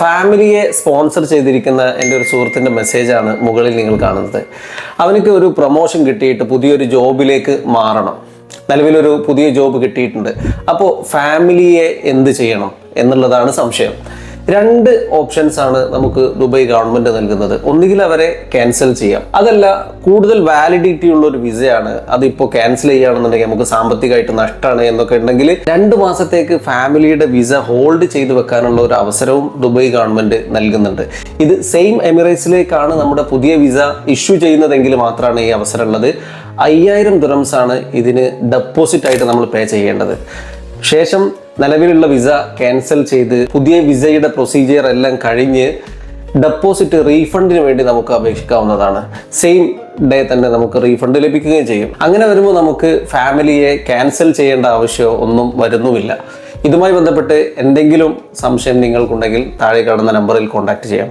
ഫാമിലിയെ സ്പോൺസർ ചെയ്തിരിക്കുന്ന എൻ്റെ ഒരു സുഹൃത്തിൻ്റെ മെസ്സേജാണ് മുകളിൽ നിങ്ങൾ കാണുന്നത്. അവനക്ക് ഒരു പ്രൊമോഷൻ കിട്ടിയിട്ട് പുതിയൊരു ജോബിലേക്ക് മാറണം. നിലവിലൊരു പുതിയ ജോബ് കിട്ടിയിട്ടുണ്ട്. അപ്പോൾ ഫാമിലിയെ എന്ത് ചെയ്യണം എന്നുള്ളതാണ് സംശയം. രണ്ട് ഓപ്ഷൻസ് ആണ് നമുക്ക് ദുബായ് ഗവൺമെന്റ് നൽകുന്നത്. ഒന്നുകിൽ അവരെ ക്യാൻസൽ ചെയ്യാം, അതല്ല കൂടുതൽ വാലിഡിറ്റി ഉള്ള ഒരു വിസയാണ്, അതിപ്പോൾ ക്യാൻസൽ ചെയ്യുകയാണെന്നുണ്ടെങ്കിൽ നമുക്ക് സാമ്പത്തികമായിട്ട് നഷ്ടമാണ് എന്നൊക്കെ ഉണ്ടെങ്കിൽ 2 മാസത്തേക്ക് ഫാമിലിയുടെ വിസ ഹോൾഡ് ചെയ്ത് വെക്കാനുള്ള ഒരു അവസരവും ദുബായ് ഗവൺമെന്റ് നൽകുന്നുണ്ട്. ഇത് സെയിം എമിറേറ്റ്സിലേക്കാണ് നമ്മുടെ പുതിയ വിസ ഇഷ്യൂ ചെയ്യുന്നതെങ്കിൽ മാത്രമാണ് ഈ അവസരം ഉള്ളത്. 5000 ദിറംസ് ആണ് ഇതിന് ഡെപ്പോസിറ്റ് ആയിട്ട് നമ്മൾ പേ ചെയ്യേണ്ടത്. ശേഷം നിലവിലുള്ള വിസ ക്യാൻസൽ ചെയ്ത് പുതിയ വിസയുടെ പ്രൊസീജിയർ എല്ലാം കഴിഞ്ഞ് ഡെപ്പോസിറ്റ് റീഫണ്ടിന് വേണ്ടി നമുക്ക് അപേക്ഷിക്കാവുന്നതാണ്. സെയിം ഡേ തന്നെ നമുക്ക് റീഫണ്ട് ലഭിക്കുകയും ചെയ്യും. അങ്ങനെ വരുമ്പോൾ നമുക്ക് ഫാമിലിയെ ക്യാൻസൽ ചെയ്യേണ്ട ആവശ്യമോ ഒന്നും വരുന്നുമില്ല. ഇതുമായി ബന്ധപ്പെട്ട് എന്തെങ്കിലും സംശയം നിങ്ങൾക്കുണ്ടെങ്കിൽ താഴെ കാണുന്ന നമ്പറിൽ കോൺടാക്ട് ചെയ്യാം.